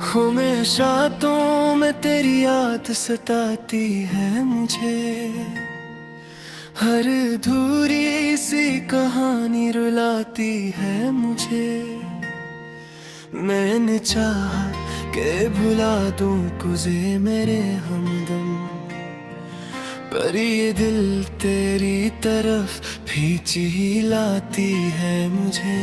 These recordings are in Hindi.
हमेशा तो में तेरी याद सताती है मुझे। हर अधूरी सी कहानी रुलाती है मुझे। मैंने चाहा के भुला दूं तुझे मेरे हमदम, पर ये दिल तेरी तरफ खींच ही लाती है मुझे।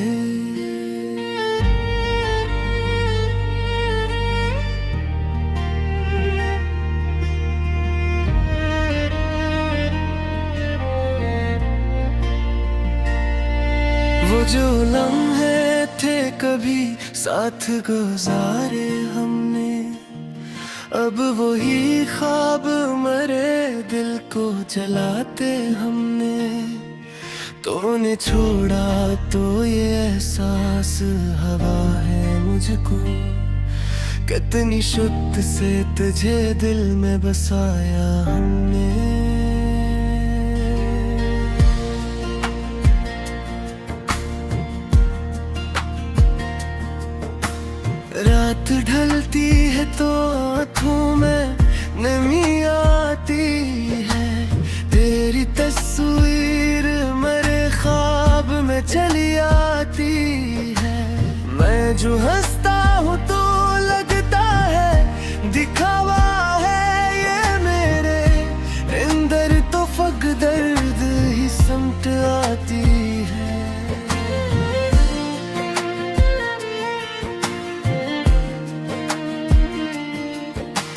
वो जो लम्हे थे कभी साथ गुजारे हमने, अब वही ख्वाब मरे दिल को जलाते हमने। तूने छोड़ा तो ये एहसास हवा है मुझको, कितनी शुद्ध से तुझे दिल में बसाया हमने। रात ढलती है तो आँखों में नमी आती है, तेरी तस्वीर मेरे ख्वाब में चली आती है। मैं जो हंसता हूँ तो लगता है दिखावा है ये मेरे अंदर, तो फक दर्द ही समट आती है।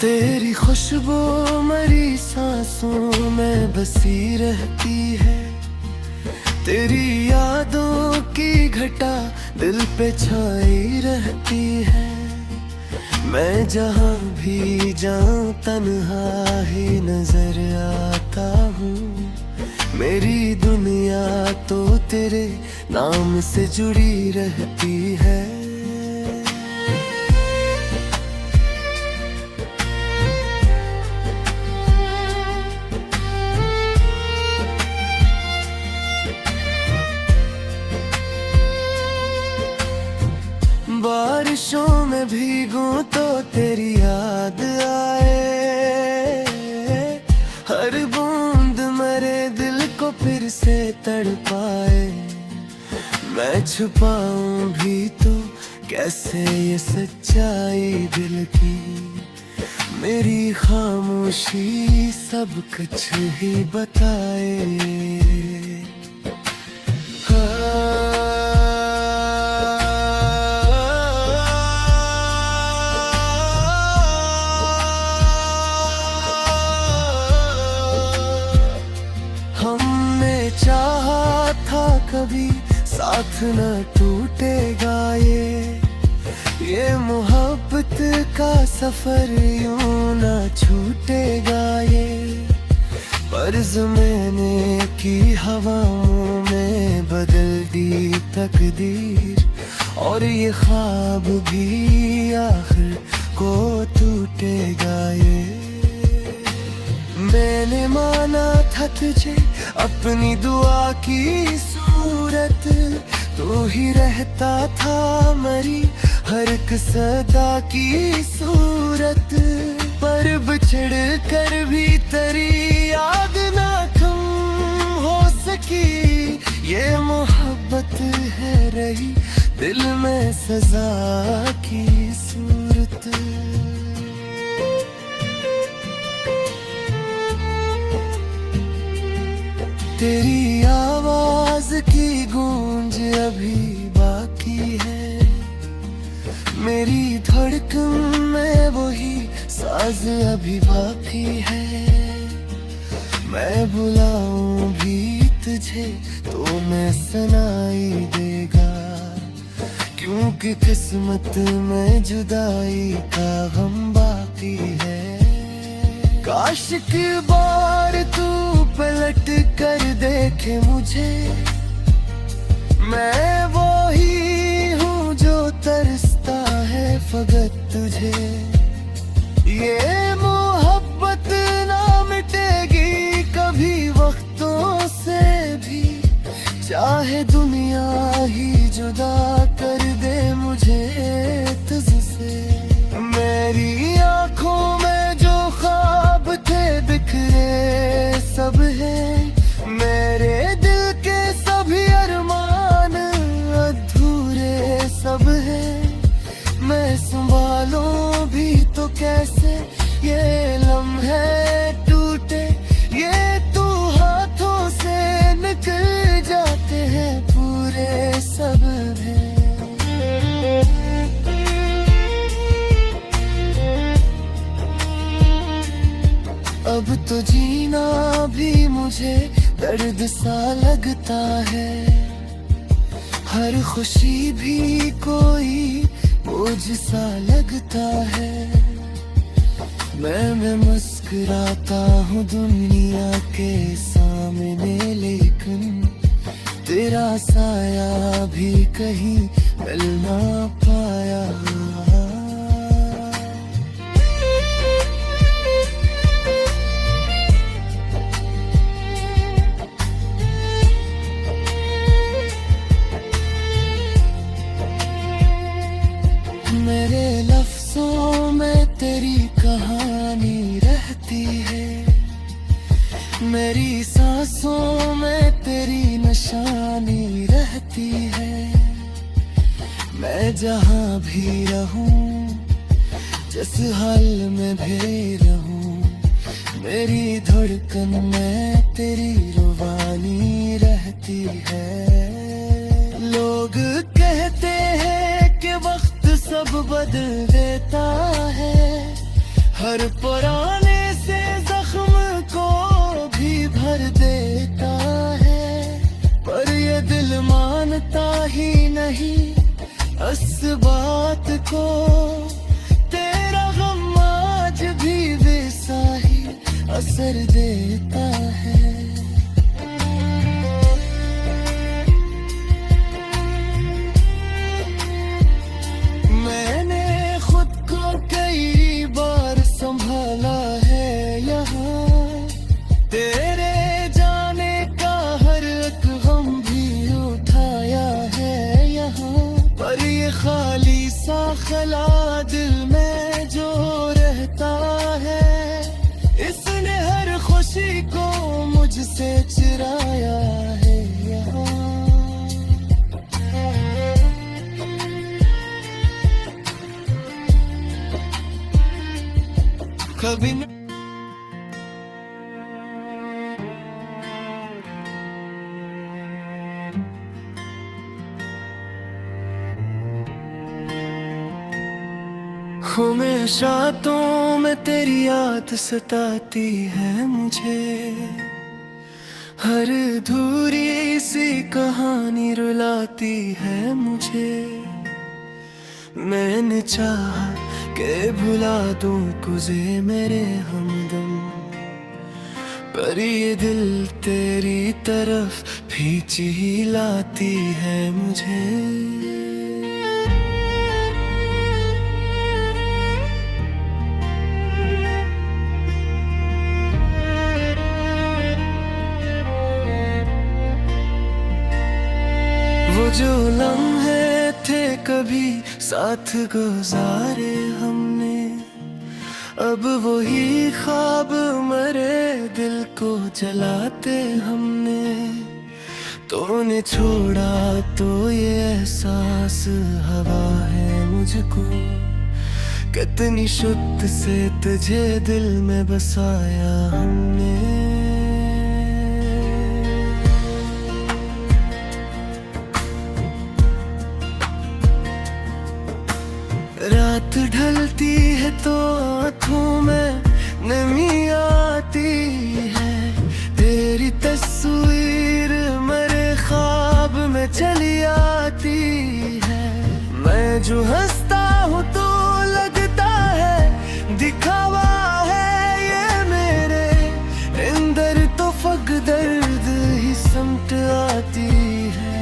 तेरी खुशबू मरी सांसों में बसी रहती है, तेरी यादों की घटा दिल पे छाई रहती है। मैं जहाँ भी जाऊँ तन्हा ही नजर आता हूँ, मेरी दुनिया तो तेरे नाम से जुड़ी रहती है। बारिशों में भीगूं तो तेरी याद आए, हर बूंद मरे दिल को फिर से तड़पाए। मैं छुपाऊं भी तो कैसे ये सच्चाई दिल की, मेरी खामोशी सब कुछ ही बताए। हमने चाहा था कभी साथ न टूटेगा ये मोहब्बत का सफर यूं न छूटेगा ये। पर ज़माने की हवाओं में बदल दी तकदीर, और ये ख्वाब भी आखिर को टूटेगा ये। मैंने माना था तुझे अपनी दुआ की सूरत, तू ही रहता था मरी हर एक सदा की सूरत। पर बिछड़ कर भी तेरी याद ना कम हो सकी, ये मोहब्बत है रही दिल में सजा की सूरत। तेरी आवाज की गूंज अभी बाकी है, मेरी धड़कन में वही साज अभी बाकी है। मैं बुलाऊं भी तुझे तो मैं सुनाई देगा, क्योंकि किस्मत में जुदाई का गम बाकी है। काश की बार तू पलट कर देखे मुझे, मैं वो ही हूँ जो तरसता है फकत तुझे। ये मोहब्बत ना मिटेगी कभी वक्तों से भी, चाहे दुनिया ही जुदा कर दे मुझे तुझसे। मैं अब तो जीना भी मुझे दर्द सा लगता है, हर खुशी भी कोई बोझ सा लगता है। मैं मुस्कुराता हूँ दुनिया के सामने, लेकिन तेरा साया भी कहीं मिल ना पाया। मेरे लफ्जों में तेरी कहानी रहती है, मेरी सांसों में तेरी निशानी रहती है। मैं जहाँ भी रहूं, जिस हाल में भी रहूं, मेरी धड़कन में तेरी रुबानी रहती है। लोग कहते हैं कि वक्त सब बदल देता है, हर पुराने से जख्म को भी भर देता है, पर ये दिल मानता ही नहीं इस बात को। तेरा गम आज भी वैसा ही असर देता है। मैंने खुद को कई बार संभाला है यहाँ, तेरे जाने का हर एक गम भी उठाया है यहाँ, पर ये खाली सा खला दिल में जो रहता है, इसने हर खुशी को मुझसे चुराया है यहाँ। कभी हमेशा तो में तेरी याद सताती है मुझे, हर अधूरी सी कहानी रुलाती है मुझे। मैंने चाहा के भुला दूं तुझे मेरे हमदम, पर ये दिल तेरी तरफ खींच ही लाती है मुझे। वो जो लम्हे थे कभी साथ गुजारे हमने, अब वही ख्वाब मरे दिल को जलाते हमने। तूने छोड़ा तो ये एहसास हवा है मुझको, कितनी शुद्ध से तुझे दिल में बसाया हमने। रात ढलती है तो आँखों में नमी आती है, तेरी तस्वीर मेरे ख्वाब में चली आती है। मैं जो हंसता हूँ तो लगता है दिखावा है ये मेरे अंदर, तो फक दर्द ही समट आती है।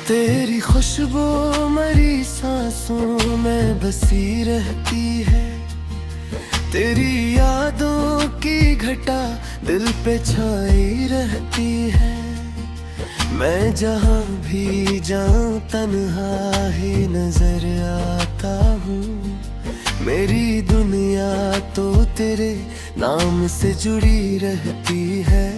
तेरी खुशबू मरी सांसों में बसी रहती है, तेरी यादों की घटा दिल पे छाई रहती है। मैं जहाँ भी जाऊँ तन्हा ही नजर आता हूँ, मेरी दुनिया तो तेरे नाम से जुड़ी रहती है।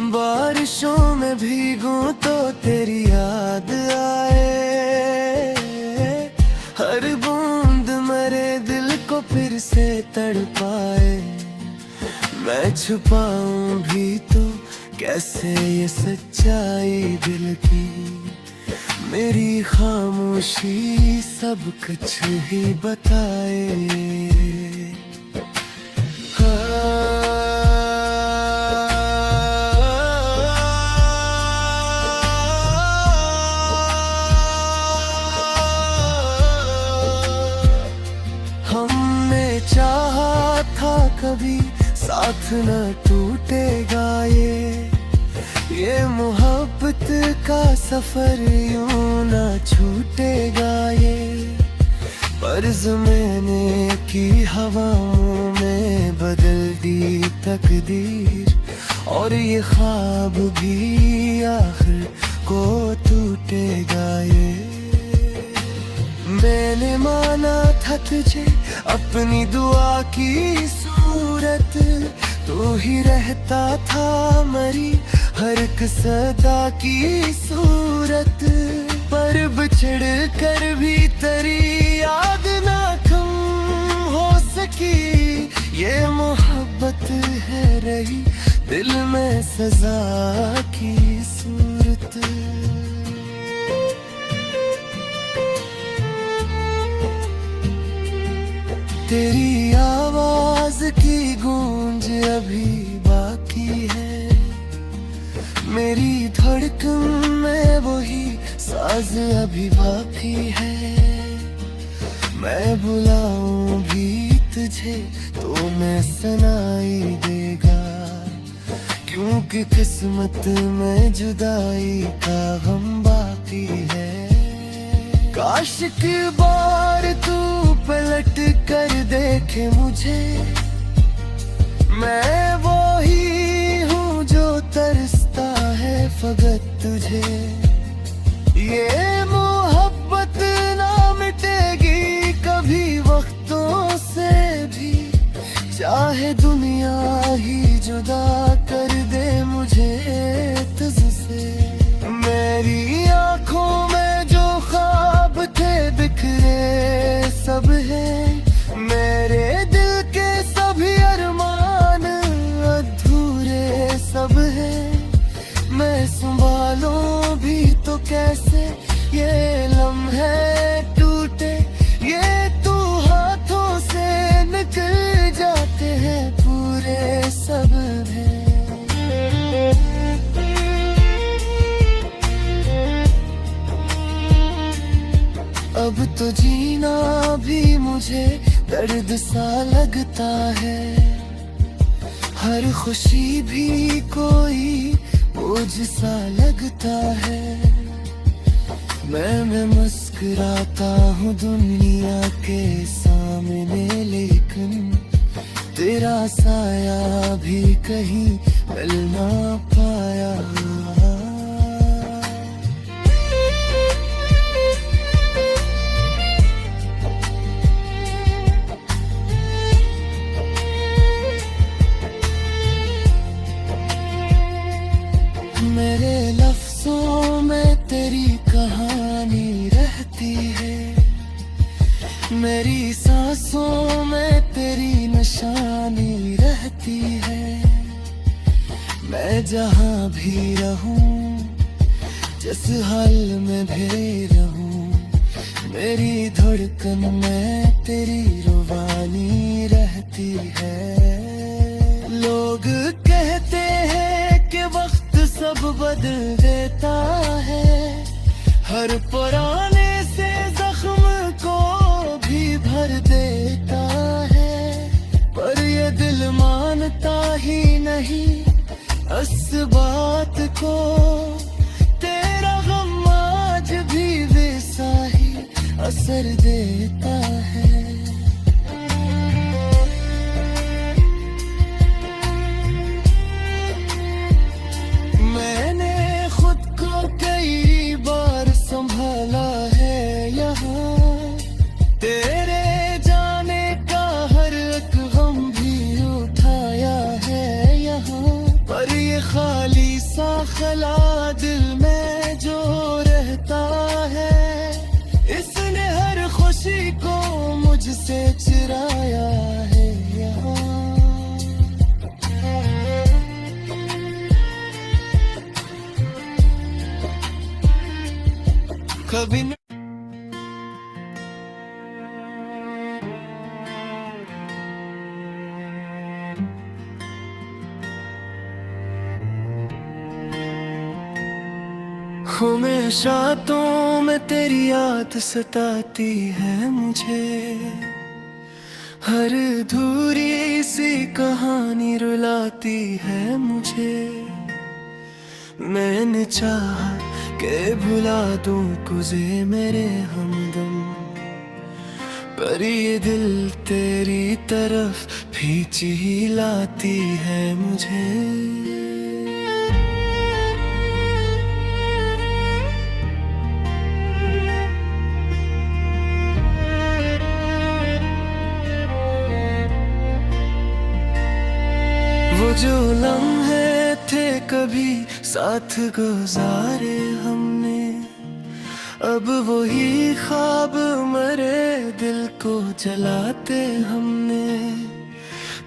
बारिशों में भीगूं तो तेरी याद आए, फिर से तड़पाए। मैं छुपाऊं भी तो कैसे ये सच्चाई दिल की, मेरी खामोशी सब कुछ ही बताए। हमने चाहा था कभी साथ न टूटेगा ये मोहब्बत का सफर यूं न छूटेगा ये। पर ज़माने की हवाओं में बदल दी तकदीर, और ये ख्वाब भी आखिर को टूटेगा ये। मैंने माना था तुझे अपनी दुआ की सूरत, तू ही रहता था मरी हर एक सदा की सूरत। पर बिछड़ कर भी तेरी याद ना कम हो सकी, ये मोहब्बत है रही दिल में सजा की सूरत। तेरी आवाज की गूंज अभी बाकी है, मेरी धड़कन में वही साज अभी बाकी है। मैं बुलाऊं भी तुझे तो मैं सुनाई देगा, क्योंकि किस्मत में जुदाई का गम बाकी है। काश की बार तू पलट कर देखे मुझे, मैं वो ही हूँ जो तरसता है फकत तुझे। ये मोहब्बत ना मिटेगी कभी वक्तों से भी, चाहे दुनिया ही जुदा कर दे मुझे तुझसे। मेरी आंखों में जो ख्वाब थे बिखरे सब है, मेरे दिल के सभी अरमान अधूरे सब है। मैं संभालूं भी तो कैसे ये लम्हे टूटे, ये तू हाथों से निकल जाते हैं पूरे सब है। अब तो जीना भी मुझे दर्द सा लगता है, हर खुशी भी कोई बोझ सा लगता है। मैं मुस्कुराता हूँ दुनिया के सामने, लेकिन तेरा साया भी कहीं मिल ना पाया। मेरे लफ्जों में तेरी कहानी रहती है, मेरी सांसों में तेरी निशानी रहती है। मैं जहाँ भी रहूं, जिस हाल में भी रहूं, मेरी धड़कन में तेरी रुबानी रहती है। लोग कहते हैं कि वक्त सब बदल देता है, हर पुराने से जख्म को भी भर देता है। पर ये दिल मानता ही नहीं इस बात को, तेरा गम आज भी वैसा ही असर देता है। संभाला है यहाँ, तेरे जाने का हर एक गम भी उठाया है यहाँ। पर ये खाली सा खला दिल में जो रहता है, इसने हर खुशी को तुझसे चुराया है यहाँ। कभी न हमेशा तो मैं तेरी याद सताती है मुझे, हर अधूरी सी कहानी रुलाती है मुझे। मैंने चाहा के भुला दूं तुझे मेरे हमदम, पर ये दिल तेरी तरफ खींच ही लाती है मुझे। वो जो लम्हे थे कभी साथ गुजारे हमने, अब वही ख्वाब मरे दिल को जलाते हमने।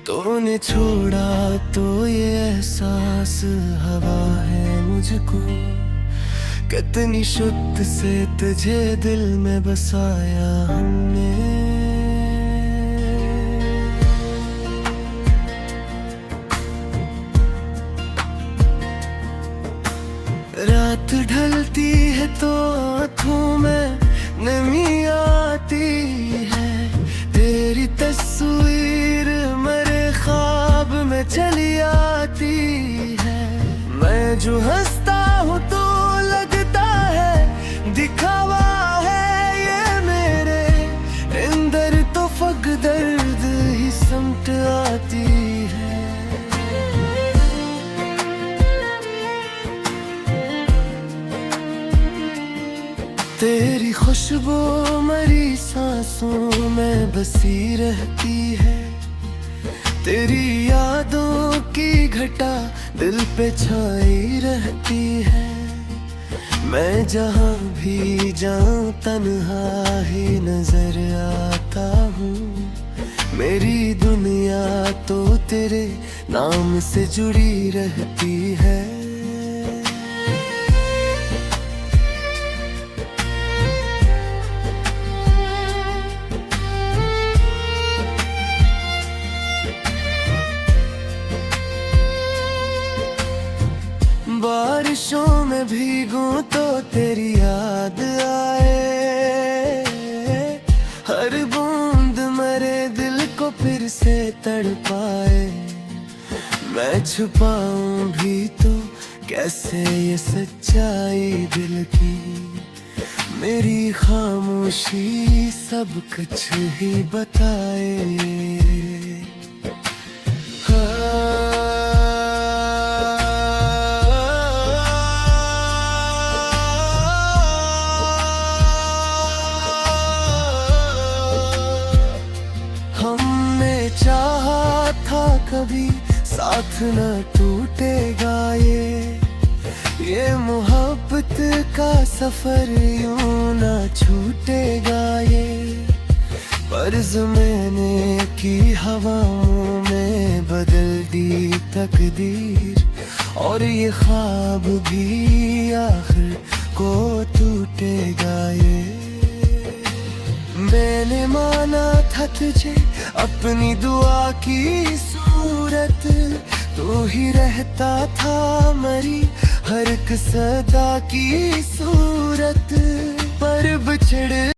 तूने छोड़ा तो ये एहसास हवा है मुझको, कितनी शुद्ध से तुझे दिल में बसाया हमने। रात ढलती है तो आँखों में नमी आती है, तेरी तस्वीर मेरे ख्वाब में चली आती है। मैं जो हंसता हूँ तो लगता है दिखावा है ये मेरे अंदर, तो फक दर्द ही समट आती है। तेरी खुशबू मरी सांसों में बसी रहती है, तेरी यादों की घटा दिल पे छाई रहती है। मैं जहाँ भी जाऊँ तन्हा ही नजर आता हूँ, मेरी दुनिया तो तेरे नाम से जुड़ी रहती है। बारिशों में भीगूं तो तेरी याद आए, हर बूंद मेरे दिल को फिर से तड़पाए। मैं छुपाऊं भी तो कैसे ये सच्चाई दिल की, मेरी खामोशी सब कुछ ही बताए। हमने चाहा था कभी साथ न टूटेगा ये मोहब्बत का सफर यूं न छूटेगा ये। पर ज़माने की हवाओं में बदल दी तकदीर, और ये ख्वाब भी आखिर को टूटेगा ये। मैंने माना था तुझे अपनी दुआ की सूरत, तू ही रहता था मरी हर एक सदा की सूरत, पर बिछड़